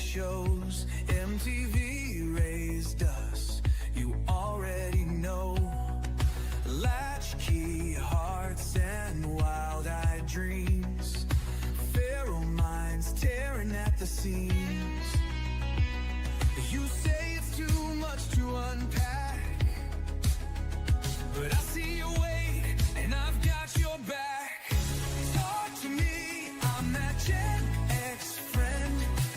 shows. MTV raised us, you already know. Latchkey hearts and wild-eyed dreams, feral minds tearing at the seams. You say it's too much to unpack, but I see you wait, and I've got your back. Talk to me, I'm that Gen X friend.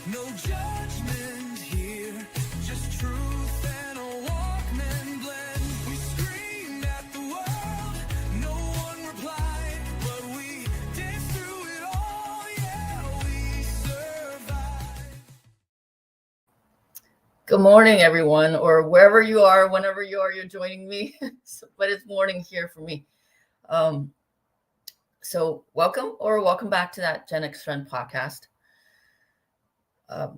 No judgment here, just truth and a Walkman blend. We screamed at the world, no one replied, but we danced through it all, yeah, we survived. Good morning, everyone, or wherever you are, whenever you are, you're joining me. But it's morning here for me. So welcome back to that Gen X Friend podcast.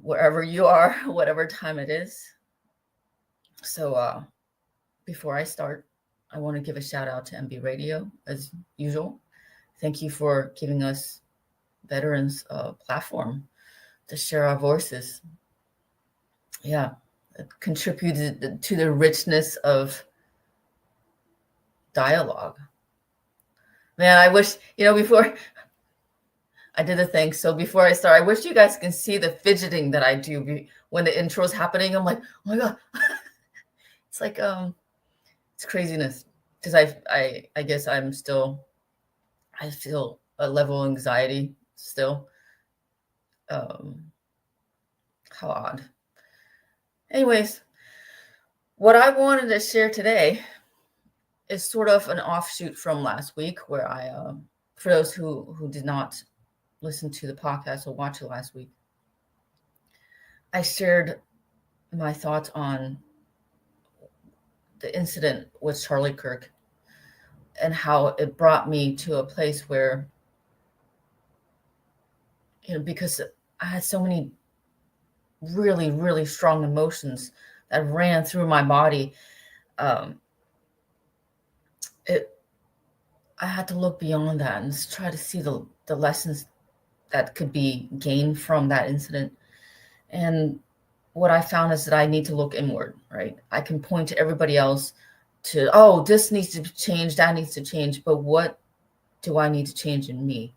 Wherever you are, whatever time it is. So before I start, I want to give a shout out to MB Radio as usual. Thank you for giving us veterans a platform to share our voices. Yeah, it contributed to the richness of dialogue. Man, I wish, before I did a thing. So before I start, I wish you guys can see the fidgeting that I do when the intro is happening. I'm like, oh my God. It's like, it's craziness. Because I guess I feel a level of anxiety still. How odd. Anyways, what I wanted to share today is sort of an offshoot from last week, where I, for those who did not listen to the podcast or watch it last week, I shared my thoughts on the incident with Charlie Kirk and how it brought me to a place where, because I had so many really, really strong emotions that ran through my body. I had to look beyond that and try to see the lessons that could be gained from that incident. And what I found is that I need to look inward, right? I can point to everybody else to, oh, this needs to change, that needs to change, but what do I need to change in me?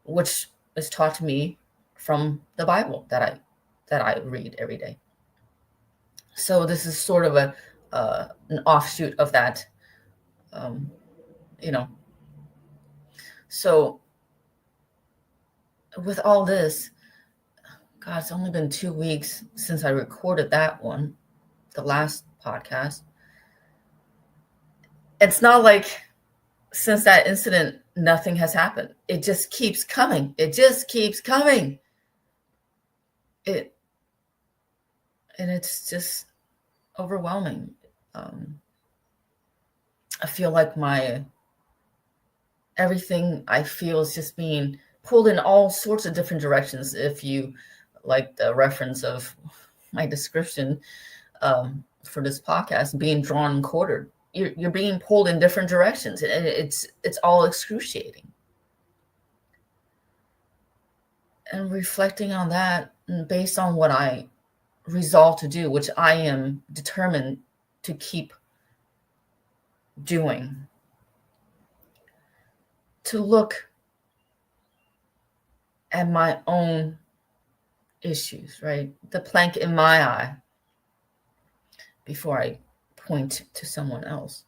Which is taught to me from the Bible that I read every day. So this is sort of an offshoot of that, So with all this, God, it's only been 2 weeks since I recorded that one, the last podcast. It's not like since that incident, nothing has happened. It just keeps coming. And it's just overwhelming. I feel like everything I feel is just being pulled in all sorts of different directions. If you like the reference of my description for this podcast, being drawn and quartered, you're being pulled in different directions, and it's all excruciating. And reflecting on that, and based on what I resolved to do, which I am determined to keep doing, to look at my own issues, right? The plank in my eye before I point to someone else.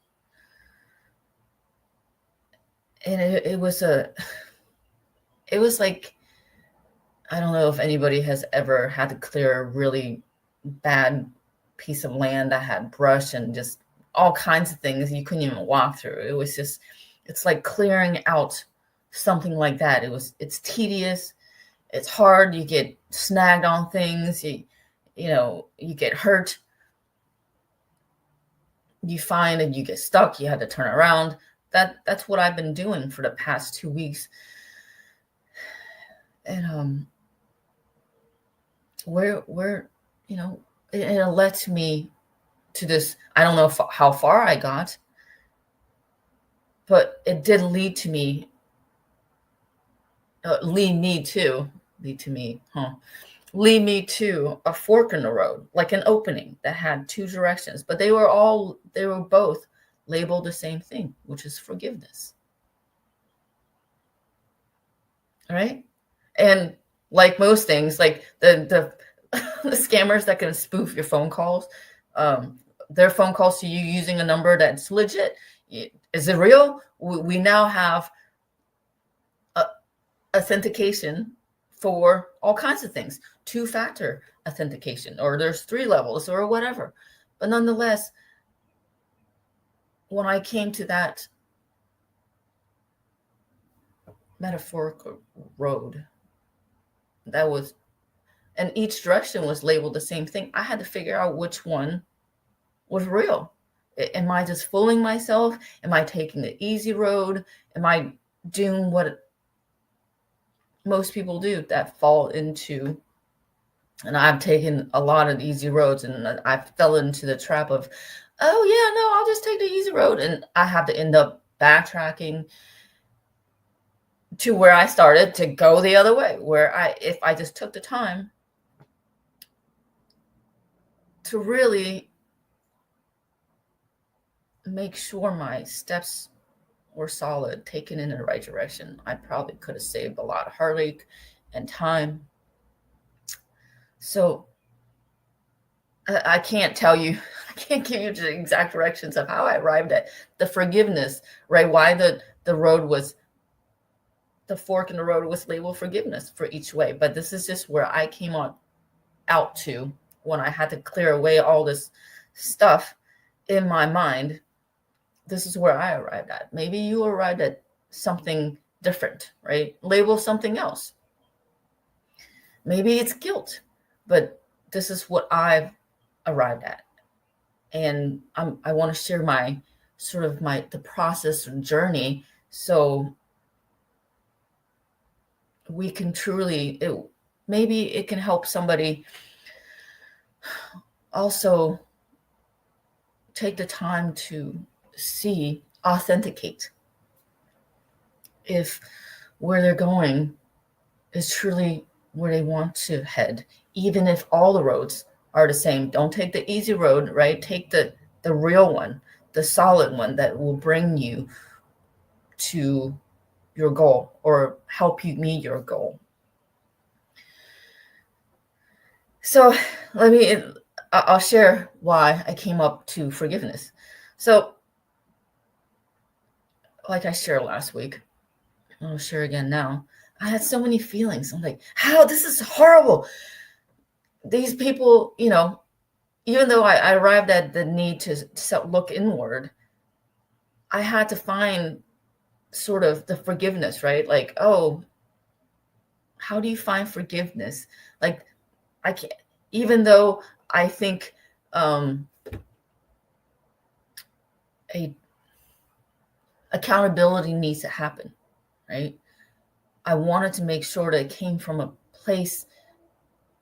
And it was like, I don't know if anybody has ever had to clear a really bad piece of land that had brush and just all kinds of things you couldn't even walk through. It was just, it's like clearing out something like that. It's tedious. It's hard. You get snagged on things. You get hurt. You find and you get stuck. You had to turn around. That's what I've been doing for the past 2 weeks. And where it led me to this. I don't know how far I got, but it did lead to me. Lead to me, lead me to a fork in the road, like an opening that had two directions, but they were both labeled the same thing, which is forgiveness. All right. And like most things, like the the scammers that can spoof your phone calls, their phone calls to you using a number that's legit. Is it real? We now have authentication for all kinds of things, two-factor authentication, or there's 3 levels or whatever. But nonetheless, when I came to that metaphorical road, that was, and each direction was labeled the same thing, I had to figure out which one was real. Am I just fooling myself? Am I taking the easy road? Am I doing what most people do that fall into, and I've taken a lot of easy roads, and I fell into the trap of, oh yeah, no, I'll just take the easy road, and I have to end up backtracking to where I started to go the other way, where if I just took the time to really make sure my steps were solid, taken in the right direction, I probably could have saved a lot of heartache and time. So I can't tell you, I can't give you the exact directions of how I arrived at the forgiveness, right? Why the road was, the fork in the road was labeled forgiveness for each way. But this is just where I came out to when I had to clear away all this stuff in my mind. This is where I arrived at. Maybe you arrived at something different, right? Label something else. Maybe it's guilt, but this is what I've arrived at. And I want to share my the process and journey, so we can truly, maybe it can help somebody also take the time to authenticate if where they're going is truly where they want to head, even if all the roads are the same. Don't take the easy road, right? Take the real one, the solid one that will bring you to your goal or help you meet your goal. So I'll share why I came up to forgiveness. So like I shared last week, I'll share again now. I had so many feelings. I'm like, how, this is horrible. These people, even though I arrived at the need to look inward, I had to find sort of the forgiveness, right? Like, oh, how do you find forgiveness? Like, I can't, even though I think accountability needs to happen, right? I wanted to make sure that it came from a place,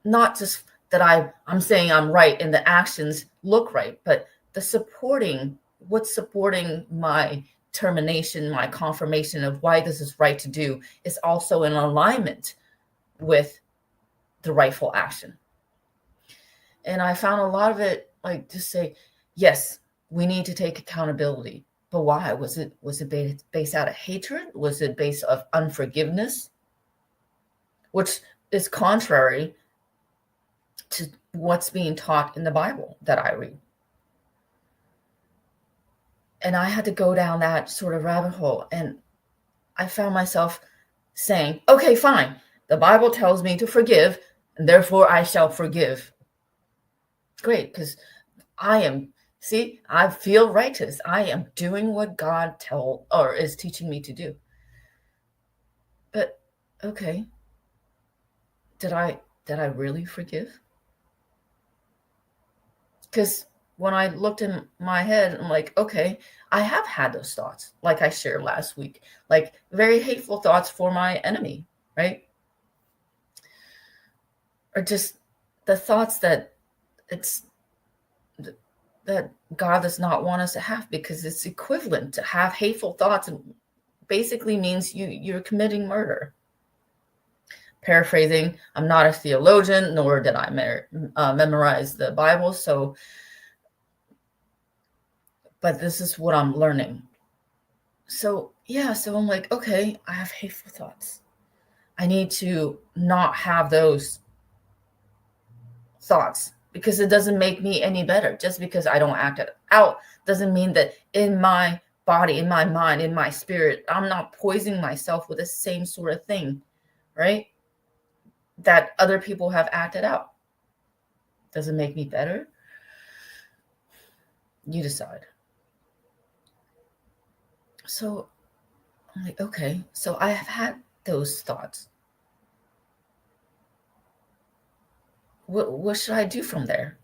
not just that I'm saying I'm right and the actions look right, but what's supporting my termination, my confirmation of why this is right to do, is also in alignment with the rightful action. And I found a lot of it, like, just say, yes, we need to take accountability. But why? Was it based out of hatred? Was it based of unforgiveness? Which is contrary to what's being taught in the Bible that I read. And I had to go down that sort of rabbit hole. And I found myself saying, okay, fine. The Bible tells me to forgive, and therefore I shall forgive. Great, because I feel righteous. I am doing what God is teaching me to do. But okay, did I really forgive? Because when I looked in my head, I'm like, okay, I have had those thoughts, like I shared last week, like very hateful thoughts for my enemy, right? Or just the thoughts that God does not want us to have, because it's equivalent to have hateful thoughts, and basically means you're committing murder. paraphrasing. I'm not a theologian, nor did I memorize the Bible. So, but this is what I'm learning. So yeah, so I'm like, okay, I have hateful thoughts. I need to not have those thoughts, because it doesn't make me any better. Just because I don't act it out doesn't mean that in my body, in my mind, in my spirit, I'm not poisoning myself with the same sort of thing, right? That other people have acted out. Does it make me better? You decide. So I'm like, okay, so I have had those thoughts. What should I do from there?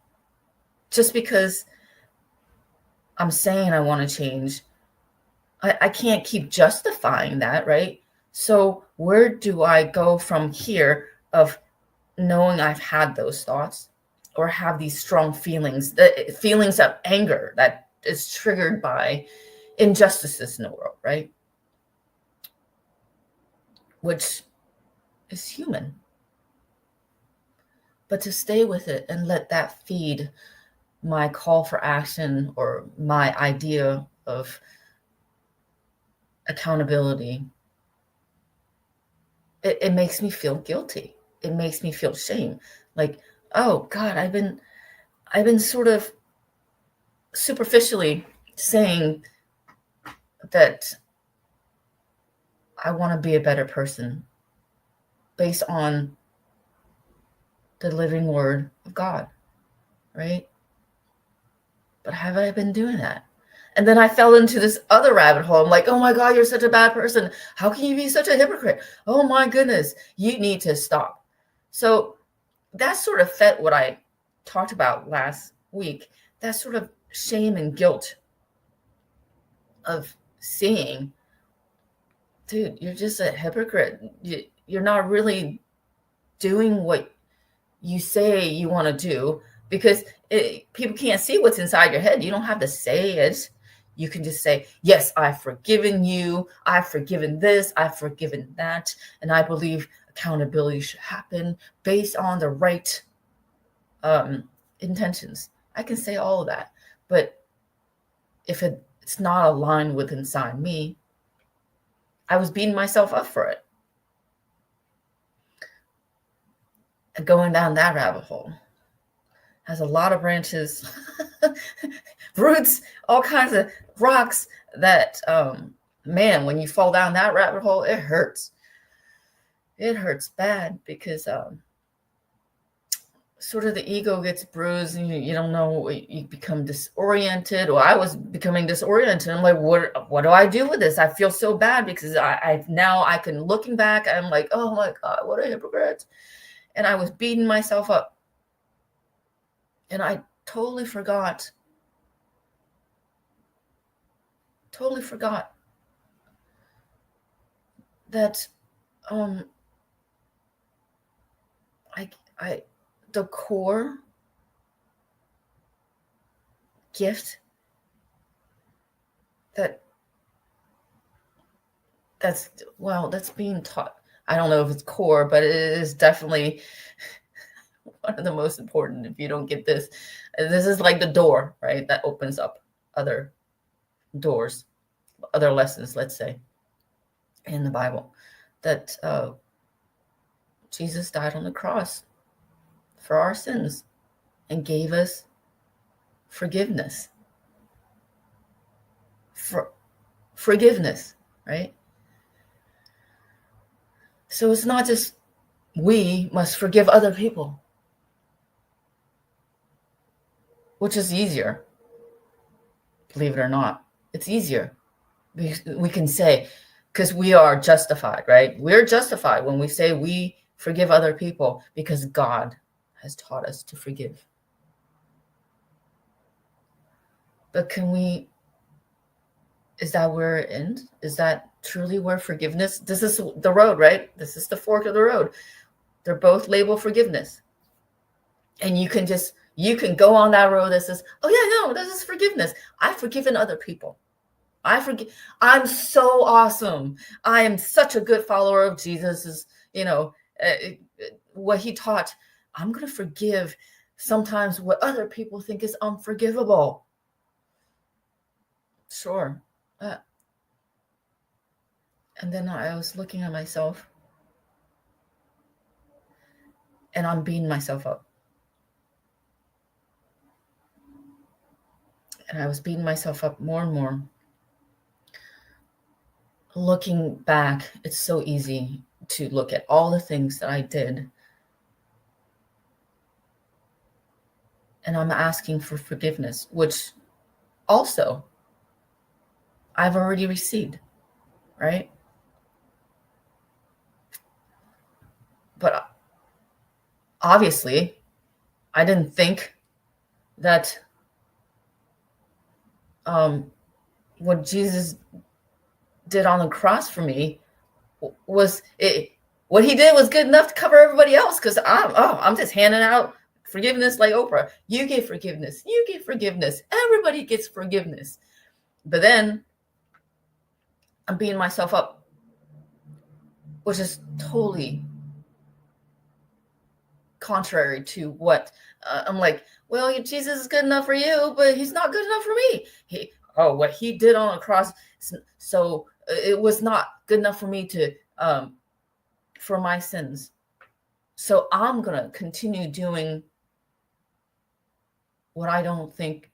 Just because I'm saying I want to change, I can't keep justifying that, right? So where do I go from here of knowing I've had those thoughts or have these strong feelings, the feelings of anger that is triggered by injustices in the world, right? Which is human. But to stay with it and let that feed my call for action or my idea of accountability, it makes me feel guilty. It makes me feel shame. Like, oh God, I've been sort of superficially saying that I want to be a better person based on the living word of God, right? But have I been doing that? And then I fell into this other rabbit hole. I'm like, oh my God, you're such a bad person. How can you be such a hypocrite? Oh my goodness, you need to stop. So that sort of fed what I talked about last week, that sort of shame and guilt of seeing, dude, you're just a hypocrite. You're not really doing what you say you want to do, because people can't see what's inside your head. You don't have to say it. You can just say, yes, I've forgiven you. I've forgiven this. I've forgiven that. And I believe accountability should happen based on the right intentions. I can say all of that. But if it's not aligned with inside me, I was beating myself up for it. And going down that rabbit hole has a lot of branches, roots, all kinds of rocks that, man, when you fall down that rabbit hole, it hurts. It hurts bad, because sort of the ego gets bruised and you don't know, you become disoriented. Or I was becoming disoriented. I'm like, what do I do with this? I feel so bad, because I now I can, looking back, I'm like, oh my God, what a hypocrite. And I was beating myself up. And I totally forgot that I the core gift that's being taught. I don't know if it's core, but it is definitely one of the most important. If you don't get this is like the door, right? That opens up other doors, other lessons, let's say, in the Bible, that Jesus died on the cross for our sins and gave us forgiveness. Forgiveness, right? So it's not just we must forgive other people, which is easier. Believe it or not, it's easier. We can say, because we are justified, right? We're justified when we say we forgive other people, because God has taught us to forgive. But is that where it ends? Is that truly where forgiveness? This is the road, right? This is the fork of the road. They're both labeled forgiveness. And you can go on that road that says, oh yeah, no, this is forgiveness. I've forgiven other people. I'm so awesome. I am such a good follower of Jesus. what he taught, I'm going to forgive sometimes what other people think is unforgivable. Sure. And then I was looking at myself, and I'm beating myself up. And I was beating myself up more and more. Looking back, it's so easy to look at all the things that I did. And I'm asking for forgiveness, which also I've already received, right? But obviously, I didn't think that what Jesus did on the cross for me was it. What he did was good enough to cover everybody else, because I'm just handing out forgiveness like Oprah. You get forgiveness. You get forgiveness. Everybody gets forgiveness. But then I'm beating myself up, which is totally contrary to what I'm like. Well, Jesus is good enough for you, but he's not good enough for me. What he did on the cross, so it was not good enough for me to for my sins. So I'm going to continue doing what I don't think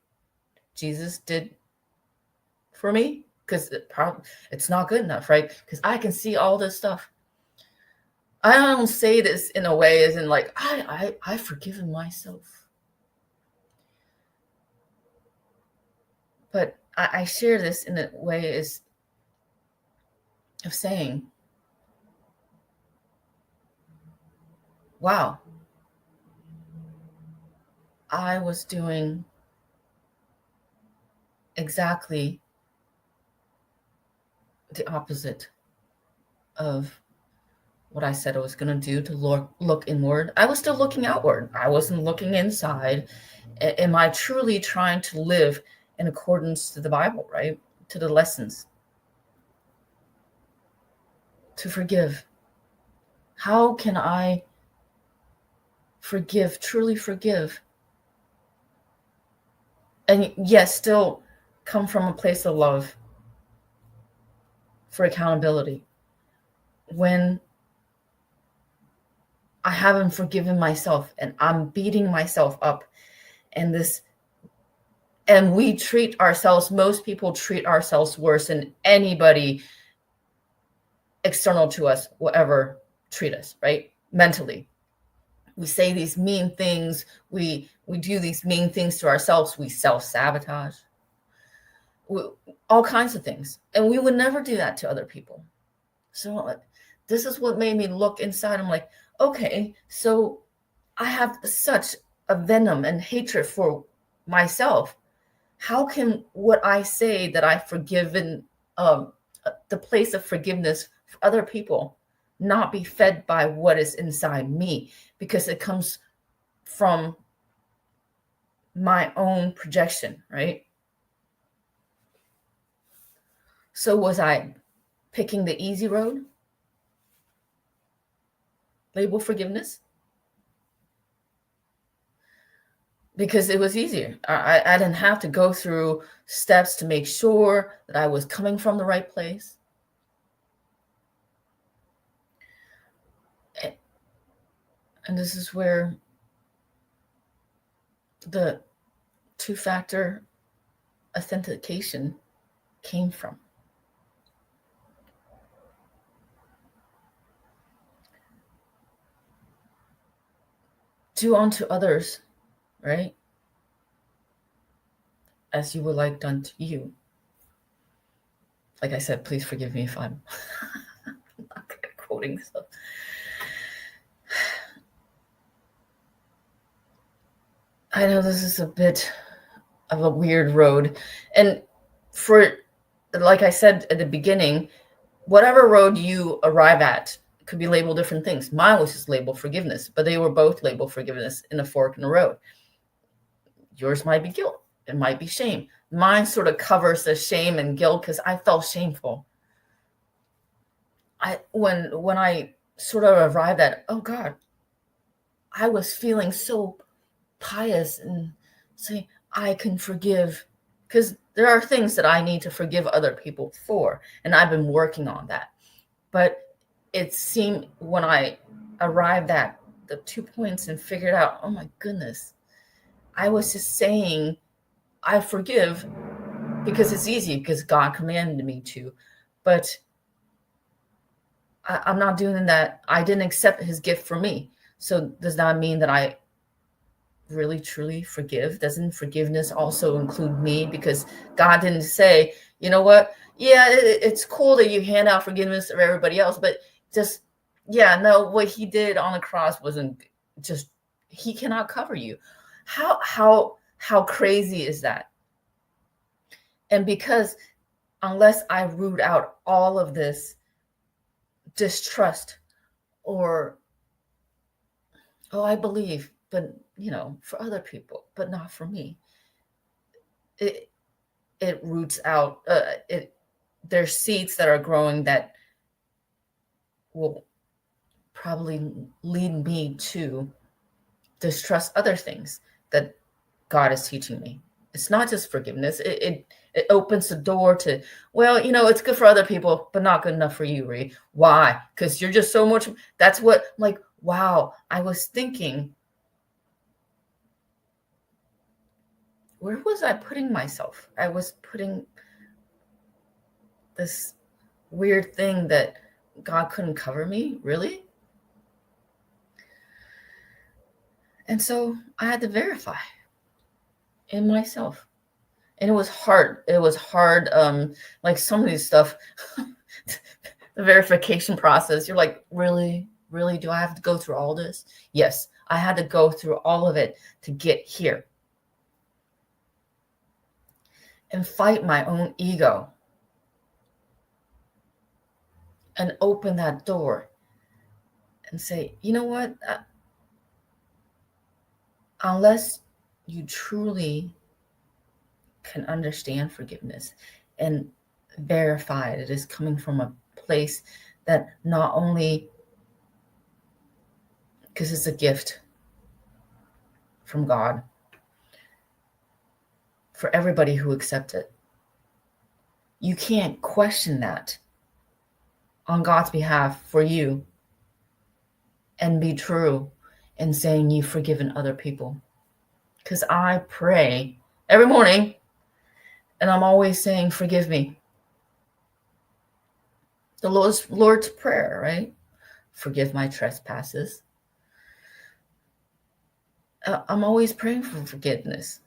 Jesus did for me, because it's not good enough, right? Because I can see all this stuff. I don't say this in a way as in like, I've forgiven myself. But I share this in a way as of saying, wow, I was doing exactly the opposite of what I said I was going to do, to look inward. I was still looking outward. I wasn't looking inside. Am I truly trying to live in accordance to the Bible, right? To the lessons. To forgive. How can I forgive, truly forgive? And yes, still come from a place of love for accountability. When I haven't forgiven myself and I'm beating myself up, and we treat ourselves, most people treat ourselves worse than anybody external to us will ever treat us, right? Mentally. We say these mean things. We do these mean things to ourselves. We self-sabotage. All kinds of things. And we would never do that to other people. So this is what made me look inside. I'm like, okay, so I have such a venom and hatred for myself. How can what I say that I've forgiven, the place of forgiveness for other people, not be fed by what is inside me? Because it comes from my own projection, right? So was I picking the easy road? Label forgiveness? Because it was easier. I didn't have to go through steps to make sure that I was coming from the right place. And this is where the two-factor authentication came from. Do unto others, right, as you would like done to you. Like I said, please forgive me if I'm not good at quoting stuff. I know this is a bit of a weird road. And for, like I said at the beginning, whatever road you arrive at could be labeled different things. Mine was just labeled forgiveness, but they were both labeled forgiveness in a fork in the road. Yours might be guilt. It might be shame. Mine sort of covers the shame and guilt because I felt shameful. When I sort of arrived at, oh God, I was feeling so pious and saying, I can forgive, because there are things that I need to forgive other people for. And I've been working on that. But it seemed when I arrived at the 2 points and figured out, oh my goodness, I was just saying, I forgive because it's easy, because God commanded me to. But I'm not doing that. I didn't accept his gift for me. So does that mean that I really truly forgive? Doesn't forgiveness also include me? Because God didn't say, you know what? Yeah, it's cool that you hand out forgiveness to everybody else, but just, yeah, no, what he did on the cross wasn't just, he cannot cover you. How crazy is that? And because unless I root out all of this distrust or, oh, I believe, but for other people, but not for me, it roots out. There's seeds that are growing that will probably lead me to distrust other things that God is teaching me. It's not just forgiveness. It opens the door to, well, it's good for other people, but not good enough for you, Ree. Why? Because you're just so much. That's what, like, wow. I was thinking, where was I putting myself? I was putting this weird thing that God couldn't cover me, really? And so I had to verify in myself. And it was hard. It was hard. Like some of these stuff, the verification process, you're like, really? Really? Do I have to go through all this? Yes, I had to go through all of it to get here. And fight my own ego. And open that door. And say, you know what? Unless you truly can understand forgiveness and verify it is coming from a place that not only, because it's a gift from God for everybody who accepts it. You can't question that on God's behalf for you and be true in saying you've forgiven other people. Because I pray every morning and I'm always saying, forgive me. The Lord's Prayer, right? Forgive my trespasses. I'm always praying for forgiveness.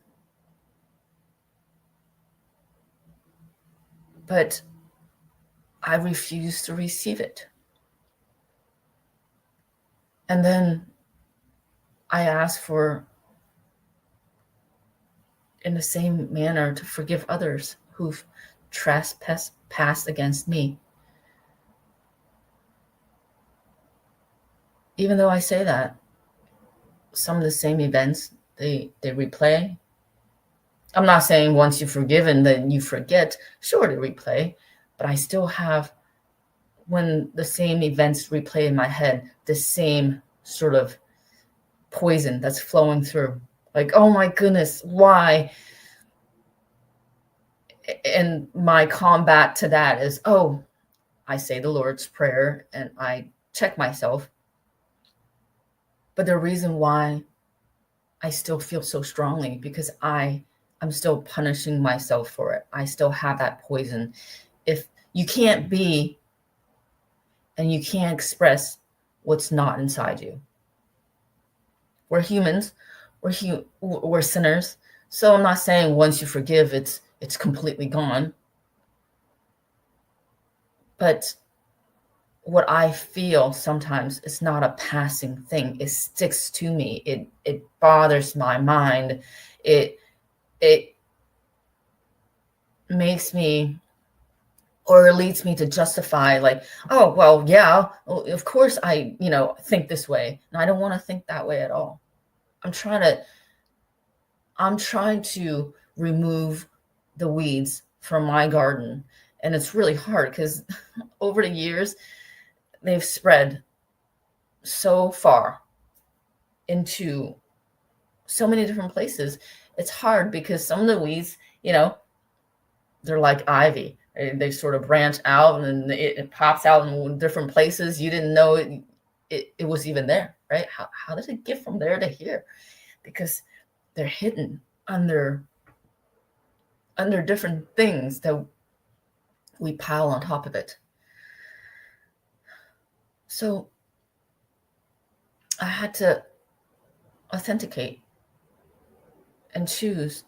But I refuse to receive it. And then I ask for, in the same manner, to forgive others who've trespassed against me. Even though I say that, some of the same events, they replay. I'm not saying once you've forgiven, then you forget. Sure, they replay. But I still have, when the same events replay in my head, the same sort of poison that's flowing through. Like, oh my goodness, why? And my combat to that is, oh, I say the Lord's Prayer and I check myself. But the reason why I still feel so strongly, because I'm still punishing myself for it. I still have that poison. If you can't be and you can't express what's not inside you. We're humans. We're sinners. So I'm not saying once you forgive, it's completely gone. But what I feel sometimes is not a passing thing. It sticks to me. It bothers my mind. It makes me, or leads me to justify, like, oh, well, yeah, of course I, think this way. And I don't want to think that way at all. I'm trying to remove the weeds from my garden. And it's really hard because over the years, they've spread so far into so many different places. It's hard because some of the weeds, they're like ivy. They sort of branch out and it pops out in different places. You didn't know it was even there, right? How did it get from there to here? Because they're hidden under different things that we pile on top of it. So I had to authenticate and choose,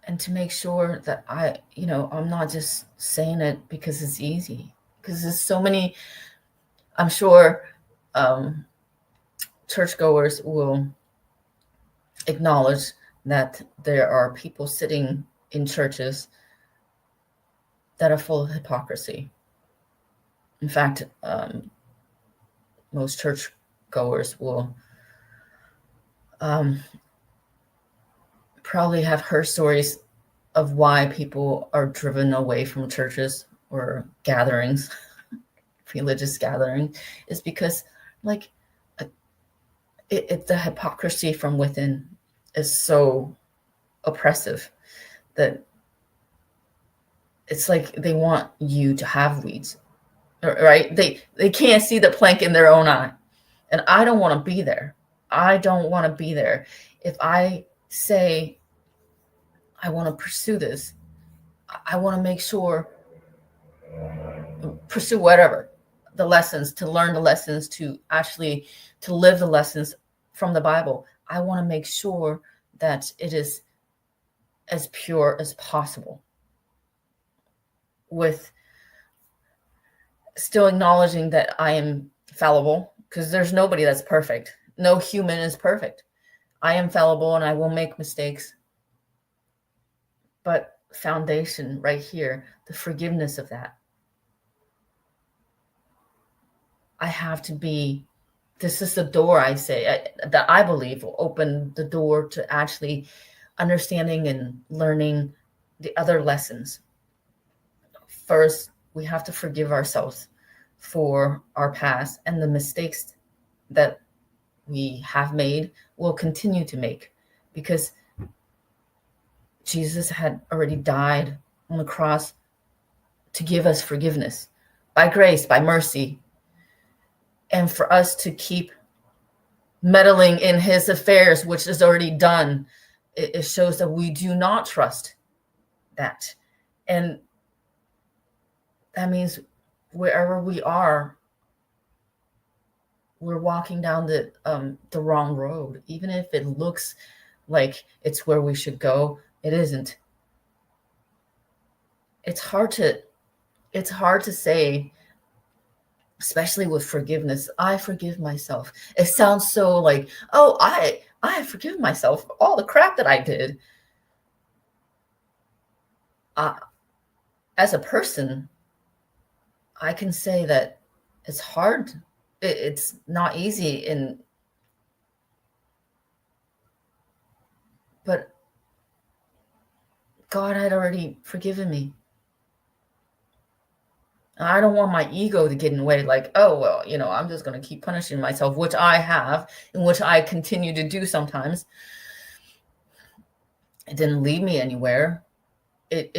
and to make sure that I'm not just saying it because it's easy, because there's so many, I'm sure churchgoers will acknowledge that there are people sitting in churches that are full of hypocrisy. In fact, most churchgoers will probably have heard stories of why people are driven away from churches or gatherings, religious gathering, is because the hypocrisy from within is so oppressive that it's like they want you to have weeds, right? They can't see the plank in their own eye, and I don't want to be there. I don't want to be there. If I say I want to pursue this, I want to make sure, pursue whatever, the lessons, to learn the lessons, to live the lessons from the Bible. I want to make sure that it is as pure as possible, with still acknowledging that I am fallible, because there's nobody that's perfect. No human is perfect. I am fallible and I will make mistakes. But foundation right here, the forgiveness of that. I have to be, this is the door, I say, that I believe will open the door to actually understanding and learning the other lessons. First, we have to forgive ourselves for our past and the mistakes that we have made, will continue to make, because Jesus had already died on the cross to give us forgiveness by grace, by mercy. And for us to keep meddling in his affairs, which is already done, it shows that we do not trust that. And that means wherever we are, we're walking down the wrong road. Even if it looks like it's where we should go, it isn't. It's hard to say, especially with forgiveness. I forgive myself. It sounds so like, oh, I forgive myself for all the crap that I did. As a person, I can say that it's hard. It's not easy, but God had already forgiven me. I don't want my ego to get in the way, like, oh, well, I'm just going to keep punishing myself, which I have, and which I continue to do sometimes. It didn't lead me anywhere. It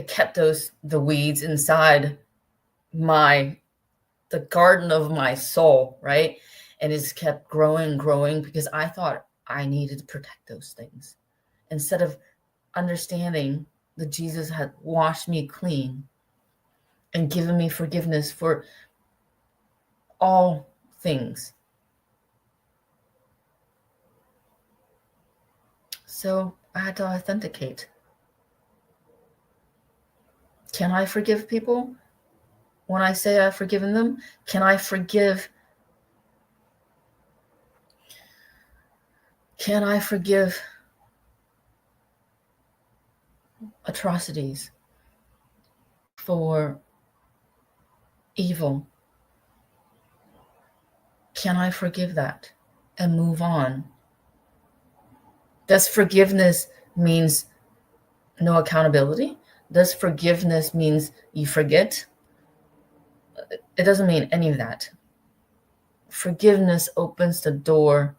kept the weeds inside the garden of my soul, right? And it's kept growing because I thought I needed to protect those things, instead of understanding that Jesus had washed me clean and given me forgiveness for all things. So I had to authenticate. Can I forgive people when I say I've forgiven them? Can I forgive atrocities, for evil? Can I forgive that and move on? Does forgiveness means no accountability? Does forgiveness means you forget? it doesn't mean any of that. Forgiveness opens the door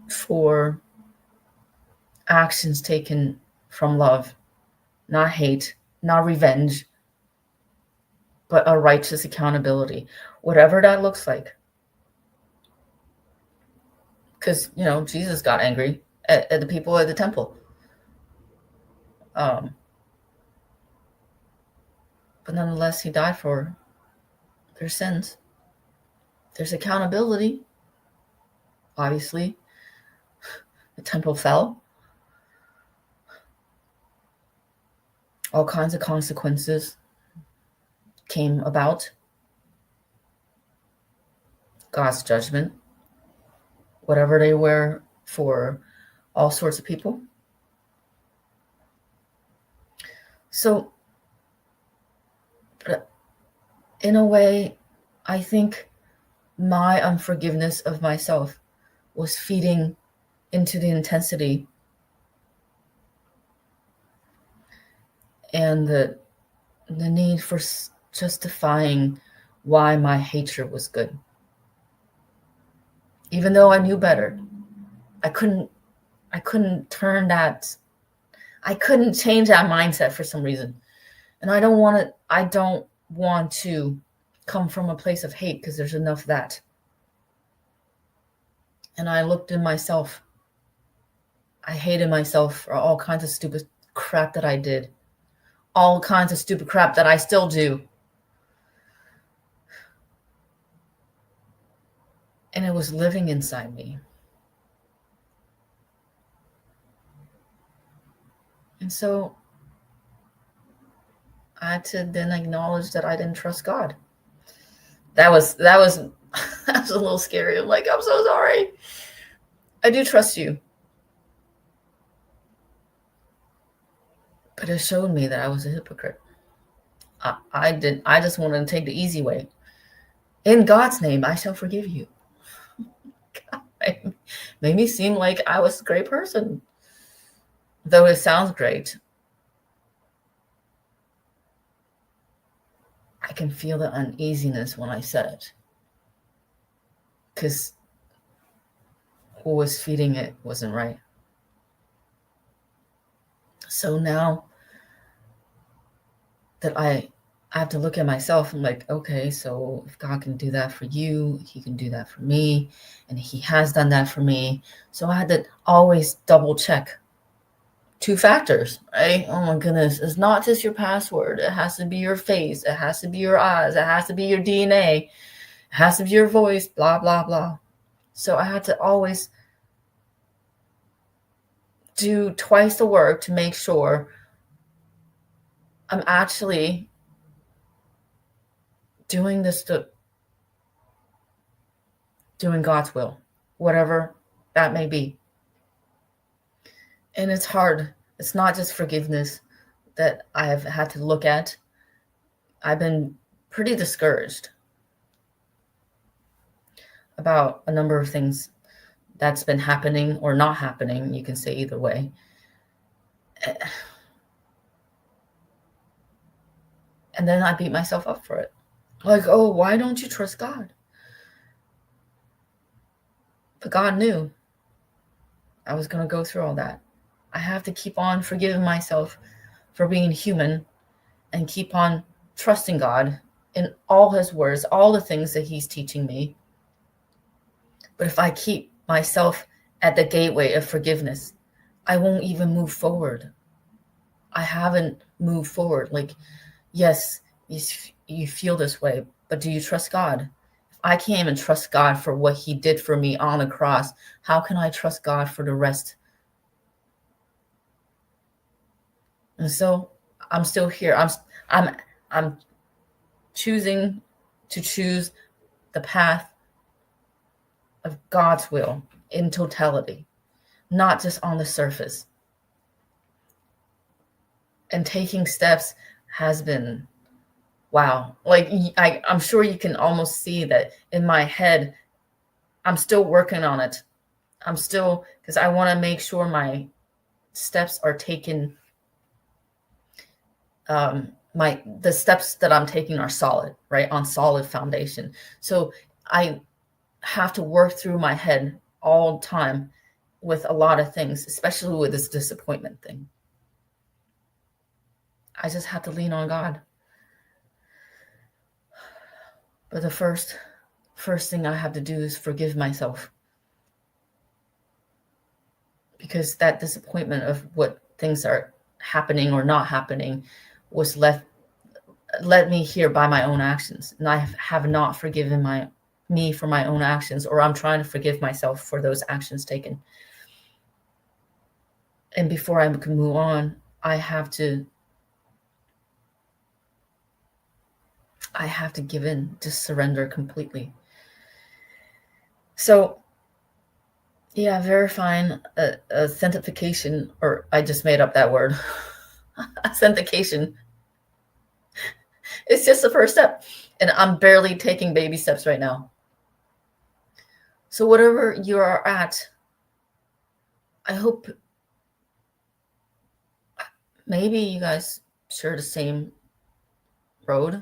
for actions taken from love, not hate, not revenge, but a righteous accountability, whatever that looks like. Because, Jesus got angry at the people at the temple. But nonetheless, he died for their sins. There's accountability. Obviously, the temple fell. All kinds of consequences came about. God's judgment, whatever they were, for all sorts of people. So, in a way, I think my unforgiveness of myself was feeding into the intensity and the need for justifying why my hatred was good. Even though I knew better, I couldn't turn that, I couldn't change that mindset for some reason. And I don't want to come from a place of hate, because there's enough of that. And I looked in myself. I hated myself for all kinds of stupid crap that I did. All kinds of stupid crap that I still do. And it was living inside me. And so I had to then acknowledge that I didn't trust God. That was that was a little scary. I'm like, I'm so sorry. I do trust you. But it showed me that I was a hypocrite. I just wanted to take the easy way. In God's name, I shall forgive you. God, it made me seem like I was a great person. Though it sounds great, I can feel the uneasiness when I said it. Because who was feeding it wasn't right. So now that I have to look at myself, I'm like, okay, so if God can do that for you, he can do that for me. And he has done that for me. So I had to always double check. 2 factors, right? Oh my goodness. It's not just your password. It has to be your face. It has to be your eyes. It has to be your DNA. It has to be your voice, blah, blah, blah. So I had to always do twice the work to make sure I'm actually doing doing God's will, whatever that may be. And it's hard. It's not just forgiveness that I've had to look at. I've been pretty discouraged about a number of things that's been happening or not happening. You can say either way. And then I beat myself up for it. Like, oh, why don't you trust God? But God knew I was going to go through all that. I have to keep on forgiving myself for being human and keep on trusting God in all his words, all the things that he's teaching me. But if I keep myself at the gateway of forgiveness, I won't even move forward. I haven't moved forward. Like, yes, you feel this way, but do you trust God? If I can't even trust God for what he did for me on the cross, how can I trust God for the rest? And so I'm still here. I'm choosing to choose the path of God's will in totality, not just on the surface. And taking steps has been, wow. Like, I'm sure you can almost see that in my head. I'm still working on it. Because I want to make sure my steps are taken the steps that I'm taking are solid, right? On solid foundation. So I have to work through my head all the time with a lot of things, especially with this disappointment thing. I just have to lean on God. But the first thing I have to do is forgive myself. Because that disappointment of what things are happening or not happening was led me here by my own actions. And I have not forgiven me for my own actions, or I'm trying to forgive myself for those actions taken. And before I can move on, I have to give in, just surrender completely. So yeah, verifying authentication, or I just made up that word. Authentication. It's just the first step. And I'm barely taking baby steps right now. So whatever you are at, I hope maybe you guys share the same road,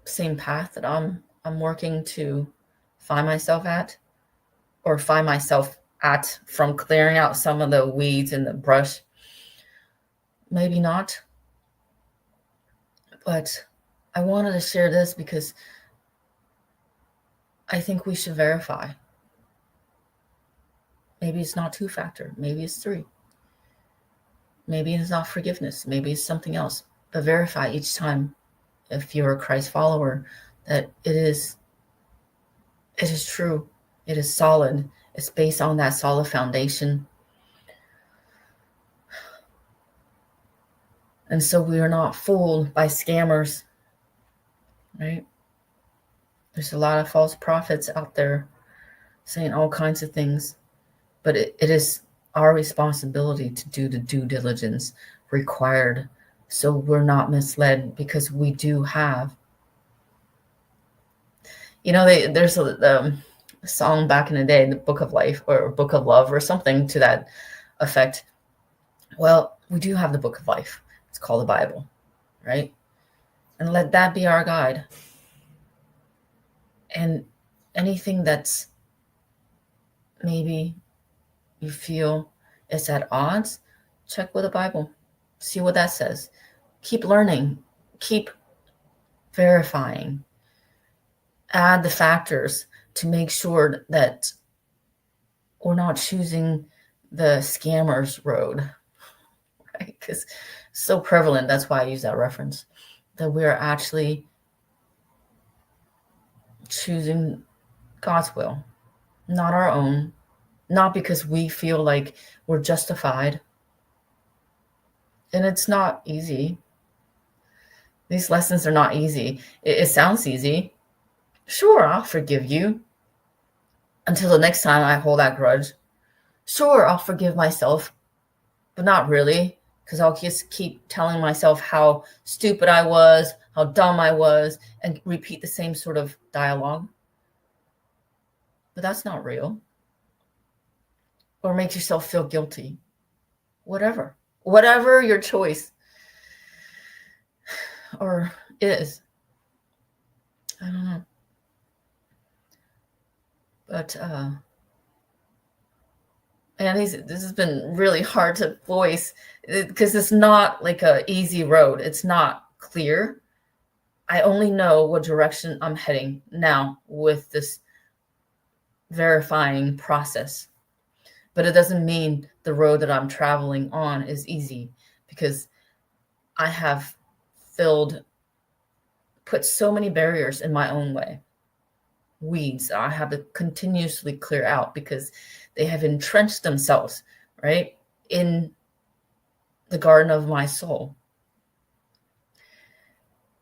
same path that I'm working to find myself at, or find myself at from clearing out some of the weeds and the brush. Maybe not. But I wanted to share this because I think we should verify. Maybe it's not 2-factor. Maybe it's 3. Maybe it's not forgiveness. Maybe it's something else. But verify each time, if you're a Christ follower, that it is true. It is solid. It's based on that solid foundation. And so we are not fooled by scammers, right? There's a lot of false prophets out there saying all kinds of things, but it is our responsibility to do the due diligence required so we're not misled, because we do have, there's a song back in the day, the Book of Life or Book of Love or something to that effect. Well, we do have the Book of Life. It's called the Bible, right? And let that be our guide. And anything that's maybe you feel is at odds, check with the Bible. See what that says. Keep learning. Keep verifying. Add the factors to make sure that we're not choosing the scammer's road, right? Because it's so prevalent. That's why I use that reference, that we're actually choosing God's will, not our own, not because we feel like we're justified. And it's not easy. These lessons are not easy. It sounds easy. Sure, I'll forgive you until the next time I hold that grudge. Sure, I'll forgive myself, but not really, because I'll just keep telling myself how stupid I was, how dumb I was, and repeat the same sort of dialogue. But that's not real. Or make yourself feel guilty. Whatever your choice or is. I don't know. But man, this has been really hard to voice because it's not like an easy road. It's not clear. I only know what direction I'm heading now with this verifying process. But it doesn't mean the road that I'm traveling on is easy, because I have put so many barriers in my own way. Weeds I have to continuously clear out because they have entrenched themselves, right, in the garden of my soul.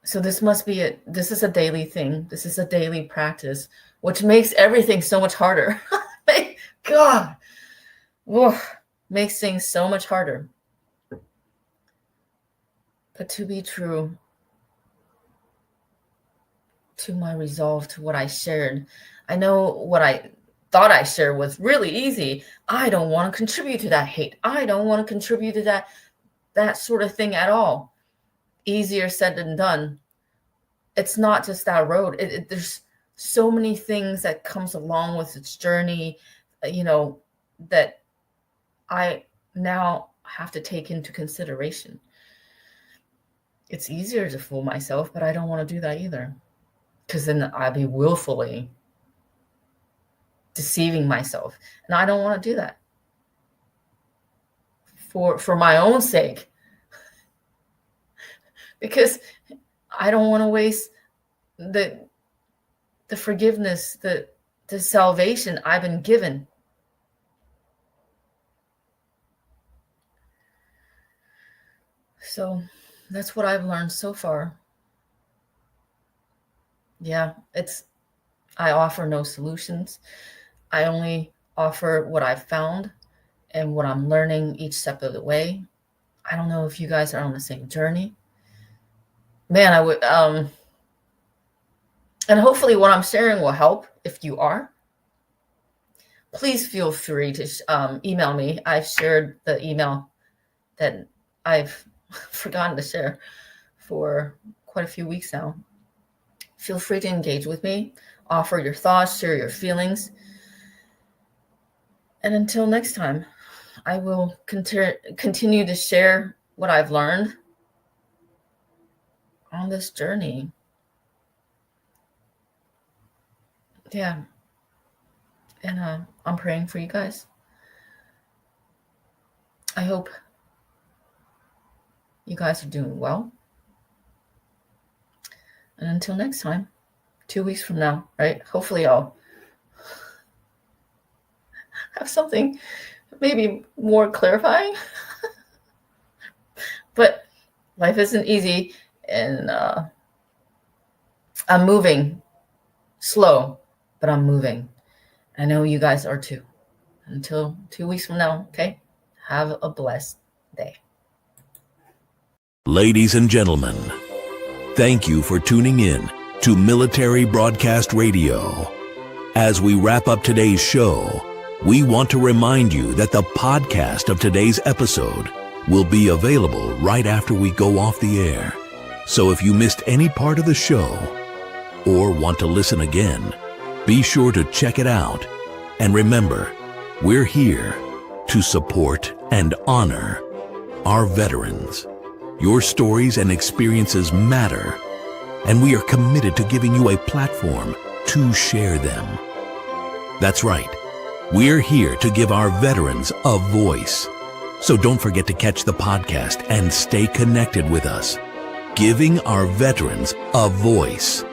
So this is a daily thing. This is a daily practice, which makes everything so much harder. Thank God. Makes things so much harder. But to be true to my resolve, to what I shared, I know what I thought I shared was really easy. I don't want to contribute to that hate. I don't want to contribute to that that sort of thing at all. Easier said than done. It's not just that road. There's so many things that comes along with its journey, that I now have to take into consideration. It's easier to fool myself, but I don't want to do that either, because then I'd be willfully deceiving myself, and I don't want to do that for my own sake, because I don't want to waste the forgiveness, the salvation I've been given. So that's what I've learned so far. Yeah, I offer no solutions. I only offer what I've found and what I'm learning each step of the way. I don't know if you guys are on the same journey. Man, I would, and hopefully what I'm sharing will help. If you are, please feel free to email me. I've shared the email that I've forgotten to share for quite a few weeks now. Feel free to engage with me, offer your thoughts, share your feelings. And until next time, I will continue to share what I've learned on this journey. Yeah. And I'm praying for you guys. I hope you guys are doing well. And until next time, 2 weeks from now, right? Hopefully I'll have something maybe more clarifying. But life isn't easy, and I'm moving slow, but I'm moving. I know you guys are too. Until 2 weeks from now, okay? Have a blessed day. Ladies and gentlemen, thank you for tuning in to Military Broadcast Radio. As we wrap up today's show, we want to remind you that the podcast of today's episode will be available right after we go off the air. So if you missed any part of the show or want to listen again, be sure to check it out. And remember, we're here to support and honor our veterans. Your stories and experiences matter, and we are committed to giving you a platform to share them. That's right. We're here to give our veterans a voice. So don't forget to catch the podcast and stay connected with us. Giving our veterans a voice.